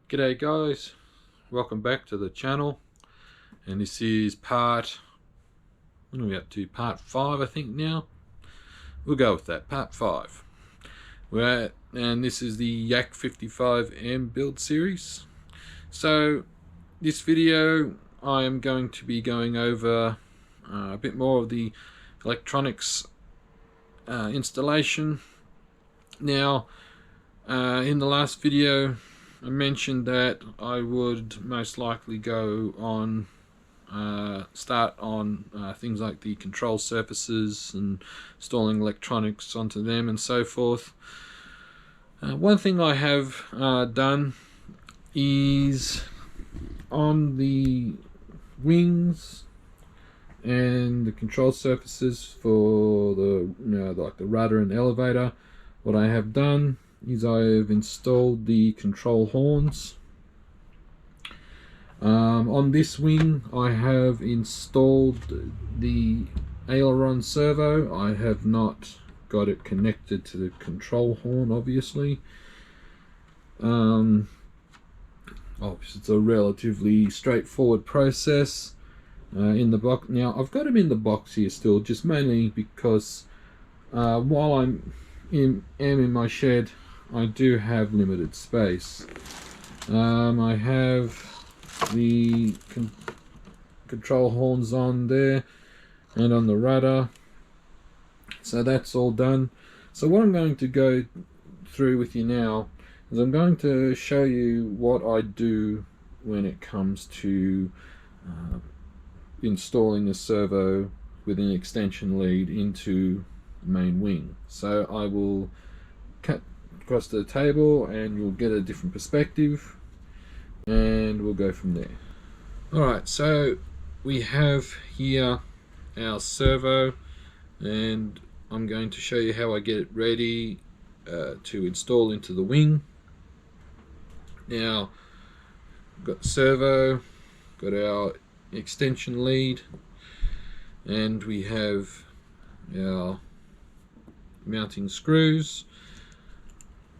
G'day guys, welcome back to the channel, and this is part 5 I think now. We'll go with that, part 5. And this is the Yak 55M build series. So this video I am going to be going over a bit more of the electronics installation. Now in the last video I mentioned that I would most likely go on start on things like the control surfaces and installing electronics onto them and so forth. One thing I have done is on the wings and the control surfaces for the like the rudder and elevator. What I have done is I have installed the control horns. On this wing I have installed the aileron servo. I have not got it connected to the control horn, obviously. It's a relatively straightforward process. In the box now, I've got them in the box here still, just mainly because while I'm in my shed, I do have limited space. I have the control horns on there and on the rudder, so that's all done. So what I'm going to go through with you now is I'm going to show you what I do when it comes to installing the servo with an extension lead into the main wing. So I will cut across the table and you'll get a different perspective, and we'll go from there. Alright, so we have here our servo, and I'm going to show you how I get it ready to install into the wing. Now, we've got the servo, got our extension lead, and we have our mounting screws,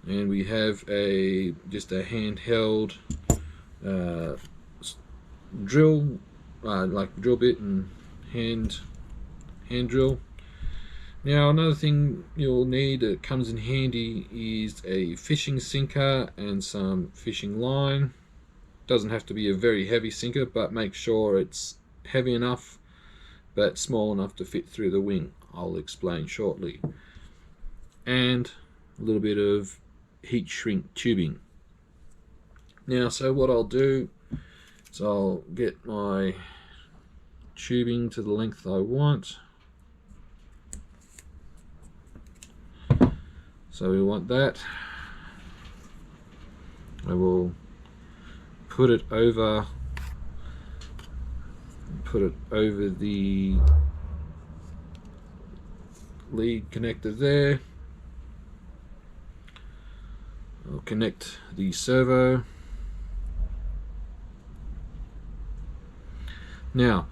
and we have just a handheld drill, like drill bit and hand drill. Now another thing you'll need that comes in handy is a fishing sinker and some fishing line. Doesn't have to be a very heavy sinker, but make sure it's heavy enough but small enough to fit through the wing. I'll explain shortly. And a little bit of heat shrink tubing. Now, so what I'll do is I'll get my tubing to the length I want. So we want that. I will put it over the lead connector there. I'll connect the servo. Now,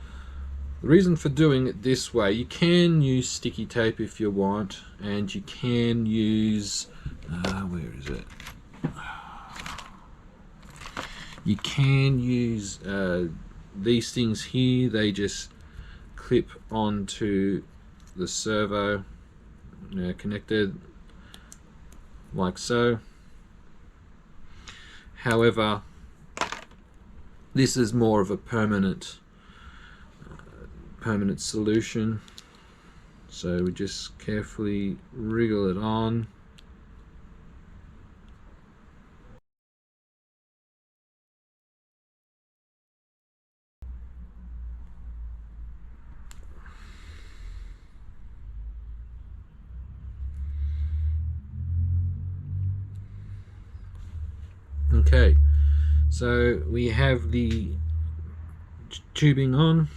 the reason for doing it this way, you can use sticky tape if you want, and you can use where is it? You can use these things here. They just clip onto the servo, connected like so. However, this is more of a permanent solution, so we just carefully wriggle it on. Okay, so we have the tubing on.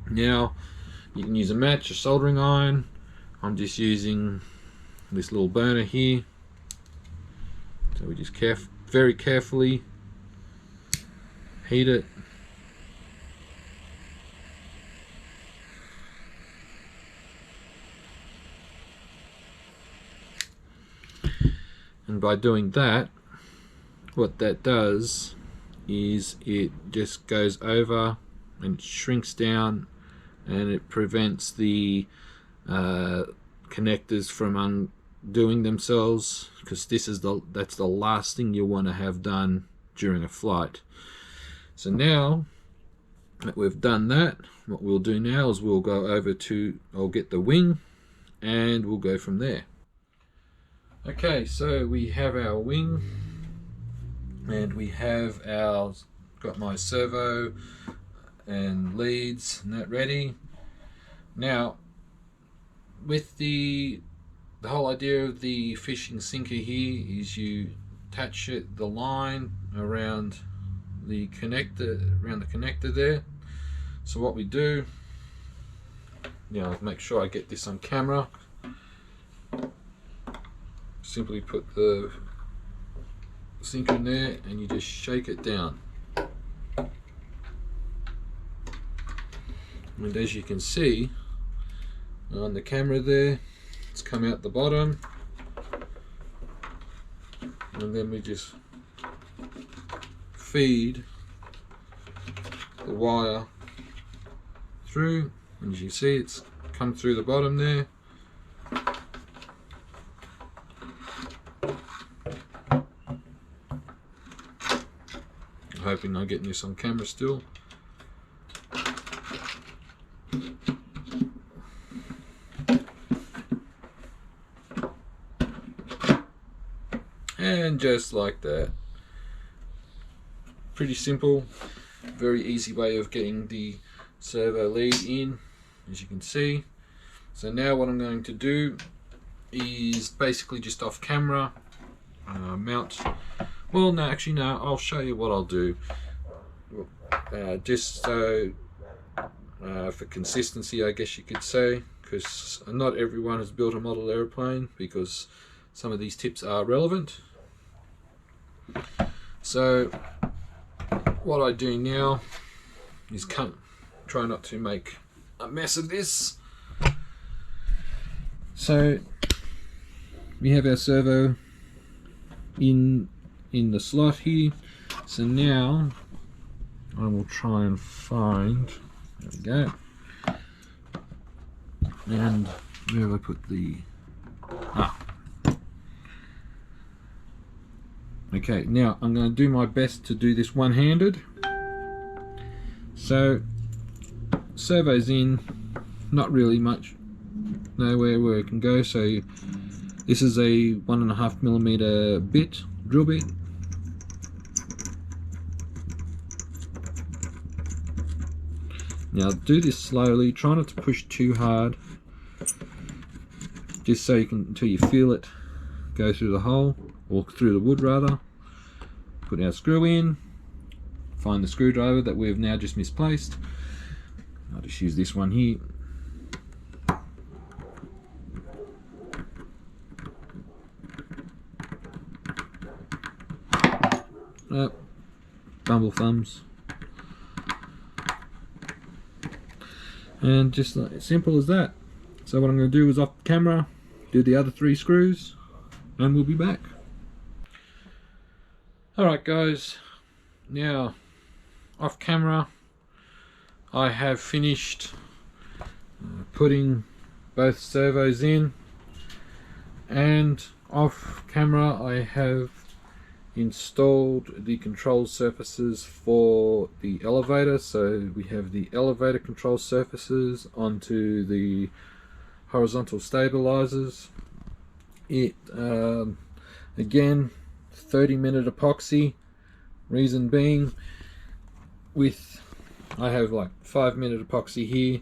Now you can use a match, a soldering iron. I'm just using this little burner here. So we just very carefully heat it. And by doing that, what that does is it just goes over and shrinks down, and it prevents the connectors from undoing themselves, because that's the last thing you want to have done during a flight. So now that we've done that, what we'll do now is we'll go over to, I'll get the wing and we'll go from there. Okay, so we have our wing and we have got my servo and leads and that ready. Now with the whole idea of the fishing sinker here is you attach the line around the connector there. So what we do, I'll make sure I get this on camera. Simply put the sinker in there and you just shake it down. And as you can see on the camera there, it's come out the bottom, and then we just feed the wire through, and as you see it's come through the bottom there. I'm hoping I'm getting this on camera still. And just like that. Pretty simple, very easy way of getting the servo lead in, as you can see. So now what I'm going to do is basically just off camera mount. Well, no, actually no, I'll show you what I'll do. Just so for consistency, I guess you could say, because not everyone has built a model airplane, because some of these tips are relevant. So what I do now is try not to make a mess of this. So we have our servo in the slot here. So now I will try and find, there we go, and where have I put the, okay, now I'm going to do my best to do this one-handed. So servo's in, not really much, nowhere where it can go. So this is a 1.5mm bit, drill bit. Now do this slowly, try not to push too hard, just so you can, until you feel it go through the hole, or through the wood rather. Put our screw in, find the screwdriver that we've now just misplaced. I'll just use this one here. Bumble thumbs. And just like, as simple as that. So what I'm going to do is off camera, do the other 3 screws, and we'll be back. Alright guys, now off camera I have finished putting both servos in, and off camera I have installed the control surfaces for the elevator. So we have the elevator control surfaces onto the horizontal stabilizers. It again 30-minute epoxy, reason being I have like 5-minute epoxy here.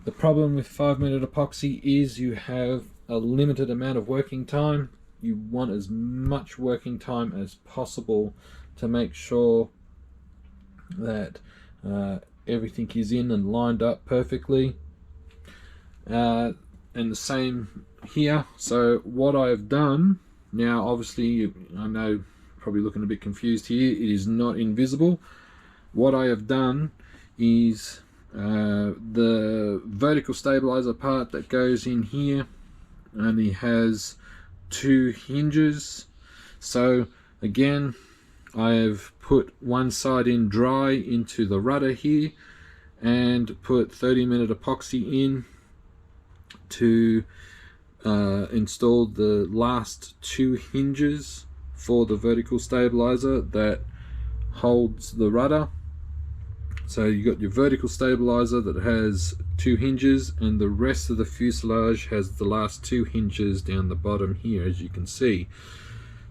The problem with 5-minute epoxy is you have a limited amount of working time. You want as much working time as possible to make sure that everything is in and lined up perfectly, and the same here. So what I have done now, obviously I know probably looking a bit confused here, it is not invisible. What I have done is the vertical stabilizer part that goes in here only has 2 hinges. So again, I have put one side in dry into the rudder here and put 30-minute epoxy in to install the last two hinges for the vertical stabilizer that holds the rudder. So you got your vertical stabilizer that has two hinges, and the rest of the fuselage has the last two hinges down the bottom here, as you can see.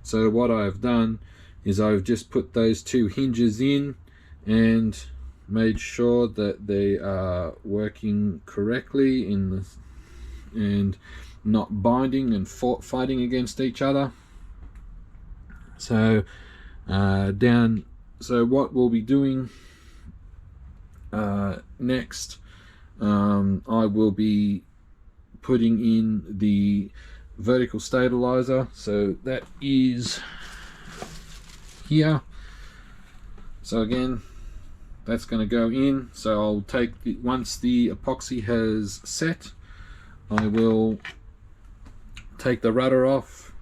So what I've done is I've just put those two hinges in and made sure that they are working correctly and not binding and fighting against each other. So so what we'll be doing next, I will be putting in the vertical stabilizer. So that is here. So again, that's going to go in. So I'll take once the epoxy has set, I will take the rudder off,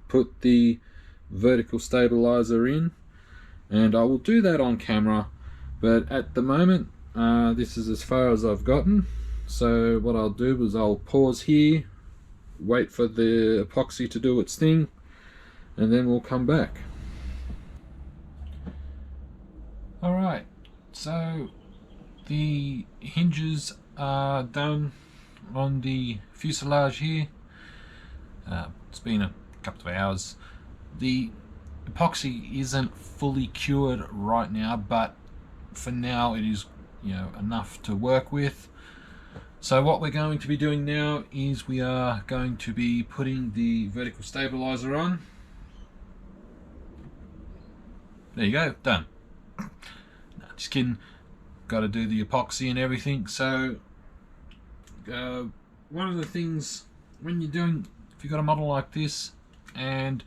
put the vertical stabilizer in, and I will do that on camera, but at the moment this is as far as I've gotten. So what I'll do is I'll pause here, wait for the epoxy to do its thing, and then we'll come back. Alright, so the hinges are done on the fuselage here. It's been a couple of hours. The epoxy isn't fully cured right now, but for now it is, enough to work with. So what we're going to be doing now is we are going to be putting the vertical stabilizer on. There you go, done. No, just kidding. Got to do the epoxy and everything. So one of the things when you're doing, if you've got a model like this and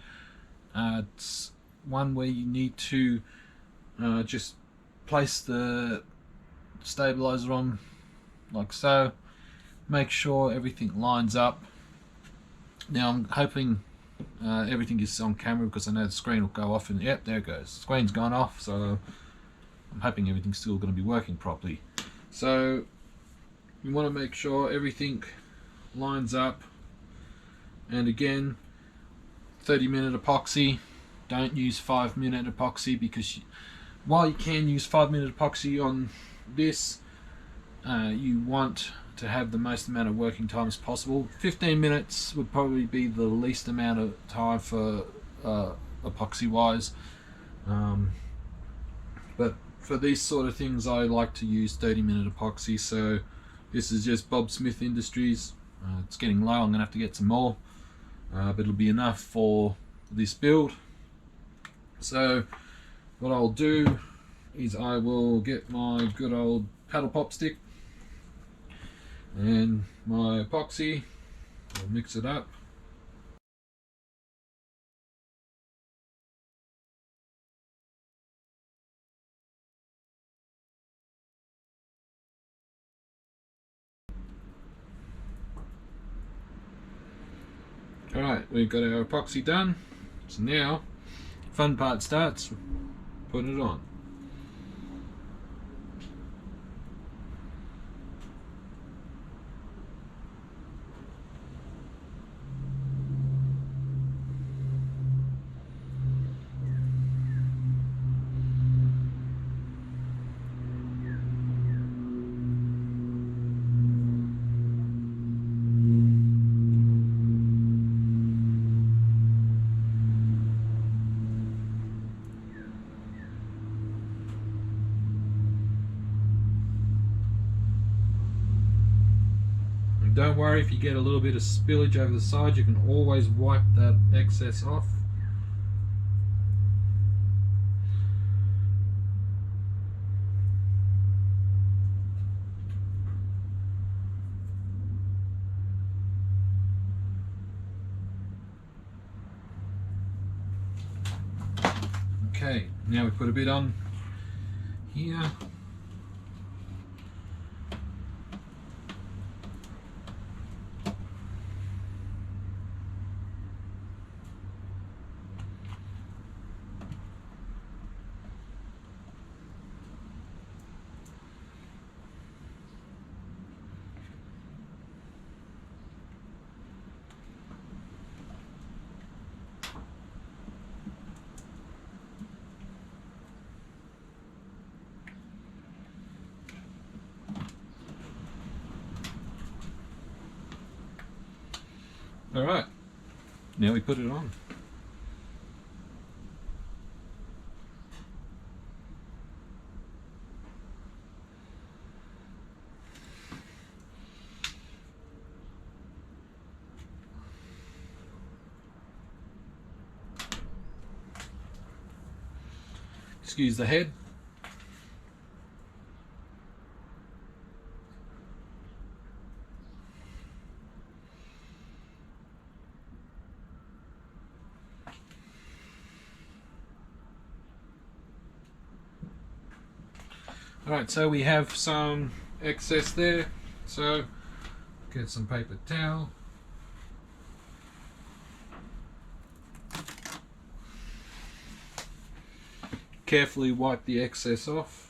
it's one where you need to just place the stabilizer on like so, make sure everything lines up. Now I'm hoping everything is on camera, because I know the screen will go off, and yep, there it goes, the screen's gone off, so I'm hoping everything's still going to be working properly. So you want to make sure everything lines up, and again, 30-minute epoxy. Don't use 5-minute epoxy, because while you can use 5-minute epoxy on this, you want to have the most amount of working time as possible. 15 minutes would probably be the least amount of time for epoxy wise, but for these sort of things I like to use 30-minute epoxy. So this is just Bob Smith Industries. It's getting low, I'm gonna have to get some more, but it'll be enough for this build. So what I'll do is I will get my good old paddle pop stick and my epoxy. I'll mix it up. Alright, we've got our epoxy done. So now, fun part starts, putting it on. Don't worry if you get a little bit of spillage over the side, you can always wipe that excess off. Okay, now we put a bit on here. Alright, now we put it on. Excuse the head. Alright, so we have some excess there, so get some paper towel. Carefully wipe the excess off.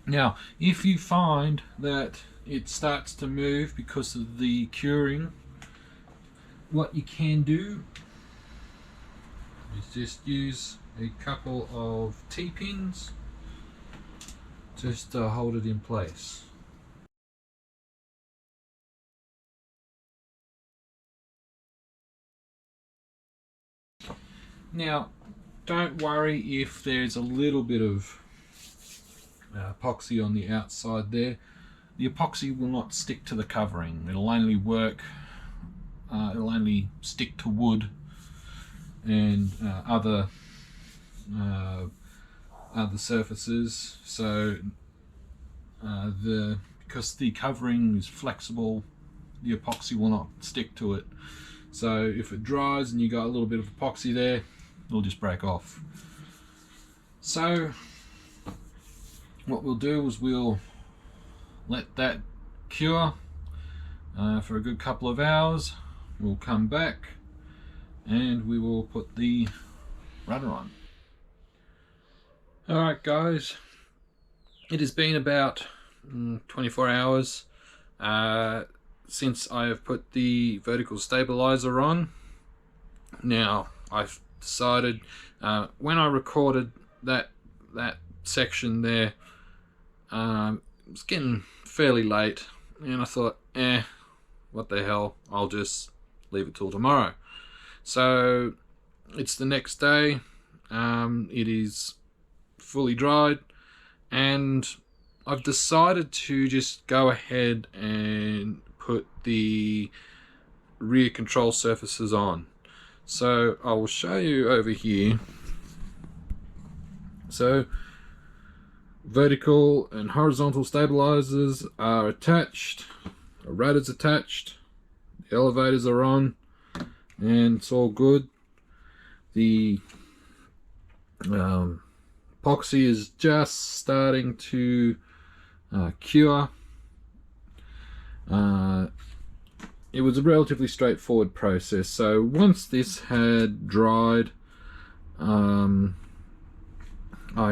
Now, if you find that it starts to move because of the curing, what you can do is just use a couple of T-pins just to hold it in place. Now, don't worry if there's a little bit of epoxy on the outside there. The epoxy will not stick to the covering. It'll only work, it'll only stick to wood and other surfaces. So because the covering is flexible, the epoxy will not stick to it. So if it dries and you got a little bit of epoxy there, it'll just break off. So what we'll do is we'll let that cure for a good couple of hours. We'll come back and we will put the rudder on. Alright guys, it has been about 24 hours since I have put the vertical stabilizer on. Now I've decided, when I recorded that section there, it was getting fairly late and I thought, what the hell, I'll just leave it till tomorrow. So it's the next day, it is fully dried, and I've decided to just go ahead and put the rear control surfaces on. So I will show you over here. So vertical and horizontal stabilizers are attached, a rudder's attached, the elevators are on, and it's all good. The epoxy is just starting to cure. It was a relatively straightforward process. So once this had dried, I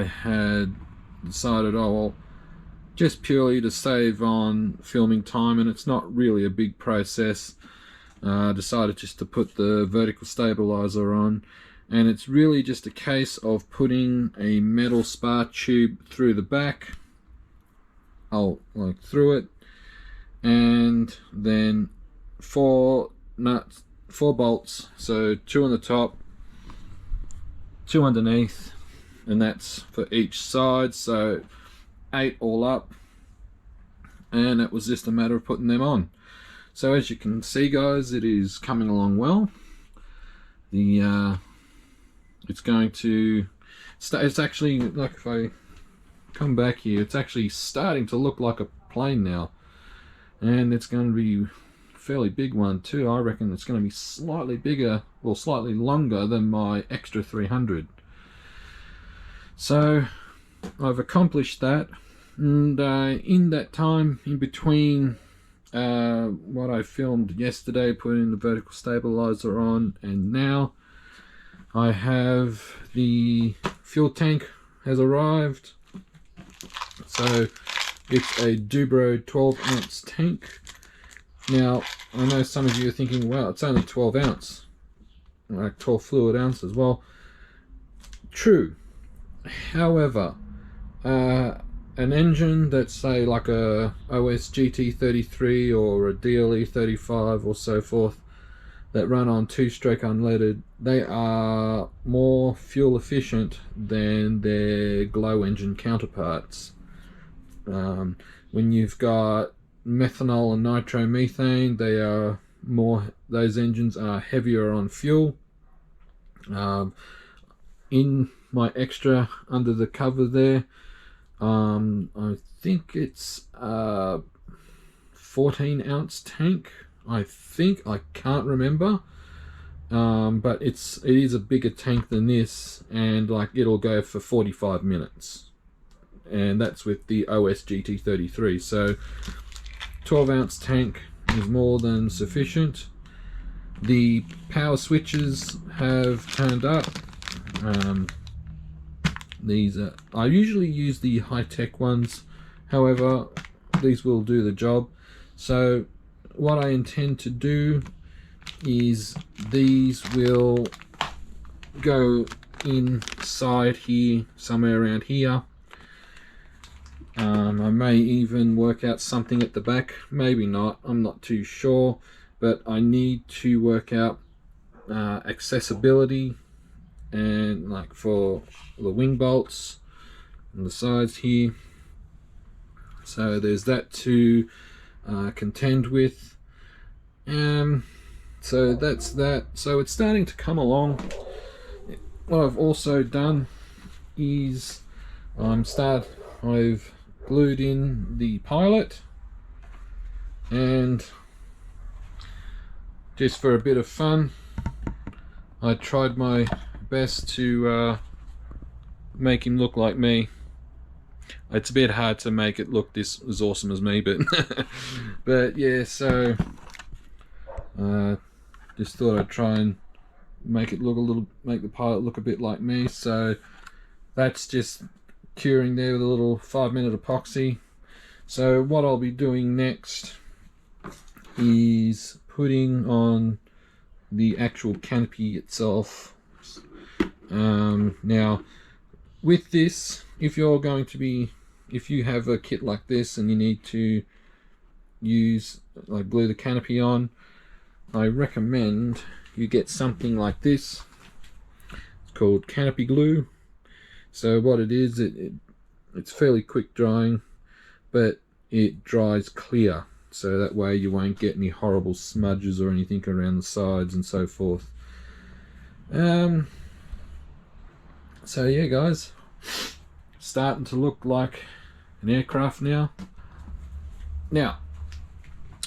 had decided, oh well, just purely to save on filming time, and it's not really a big process, decided just to put the vertical stabilizer on, and it's really just a case of putting a metal spar tube through the back, like through it, and then four bolts, so 2 on the top, 2 underneath, and that's for each side, so 8 all up, and it was just a matter of putting them on. So as you can see guys, it is coming along well. It's going to start, it's actually, like if I come back here, it's actually starting to look like a plane now, and it's going to be a fairly big one too. I reckon it's going to be slightly bigger, or slightly longer than my Extra 300. So I've accomplished that, and in that time in between what I filmed yesterday, putting the vertical stabilizer on, and now I have the fuel tank has arrived. So it's a Dubro 12-ounce tank. Now I know some of you are thinking, wow, it's only 12 ounce, like 12 fluid ounces. Well, true. However, an engine that's, say, like a OS GT33 or a DLE 35 or so forth, that run on 2-stroke unleaded, they are more fuel efficient than their glow engine counterparts. When you've got methanol and nitromethane, they are more, those engines are heavier on fuel. In my Extra, under the cover there, I think it's a 14-ounce tank. I can't remember, but it is a bigger tank than this, and like it'll go for 45 minutes, and that's with the OS GT33. So 12-ounce tank is more than sufficient. The power switches have turned up. These are, I usually use the high-tech ones, however these will do the job. So what I intend to do is these will go inside here, somewhere around here. I may even work out something at the back, maybe not, I'm not too sure, but I need to work out accessibility, and like for the wing bolts on the sides here. So there's that to contend with. So that's that. So it's starting to come along. What I've also done is I've glued in the pilot, and just for a bit of fun, I tried my best to make him look like me. It's a bit hard to make it look this as awesome as me, but but yeah, so just thought I'd try and make it look make the pilot look a bit like me. So that's just curing there with a little 5-minute epoxy. So what I'll be doing next is putting on the actual canopy itself. Now with this, if you have a kit like this and you need to use, like, glue the canopy on, I recommend you get something like this. It's called Canopy Glue. So what it is, it's fairly quick drying, but it dries clear, so that way you won't get any horrible smudges or anything around the sides and so forth. So yeah guys, starting to look like an aircraft now.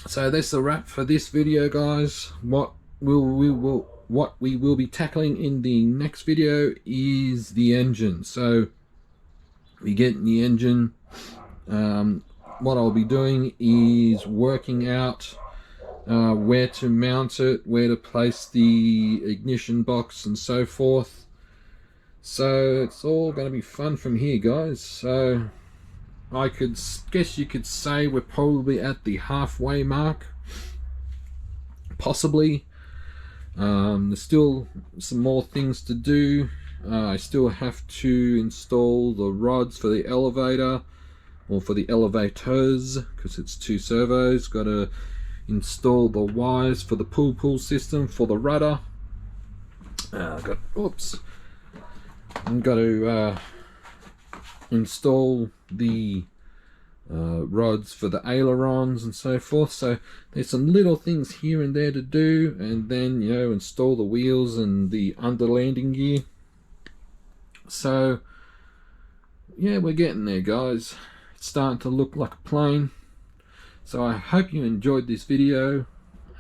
So that's a wrap for this video, guys. What we will be tackling in the next video is the engine. So we get in the engine. What I'll be doing is working out where to mount it, where to place the ignition box and so forth. So it's all going to be fun from here, guys. So I guess you could say we're probably at the halfway mark, possibly. There's still some more things to do. I still have to install the rods for the elevator, or for the elevators, because it's 2 servos. Got to install the wires for the pull system for the rudder. I've got to install the rods for the ailerons and so forth. So there's some little things here and there to do, and then, you know, install the wheels and the underlanding gear. So yeah, we're getting there, guys. It's starting to look like a plane. So I hope you enjoyed this video,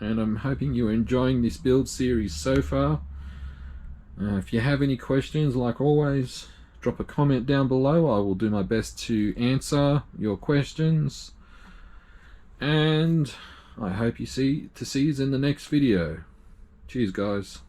and I'm hoping you're enjoying this build series so far. If you have any questions, like always, drop a comment down below. I will do my best to answer your questions, and I hope you see you in the next video. Cheers guys.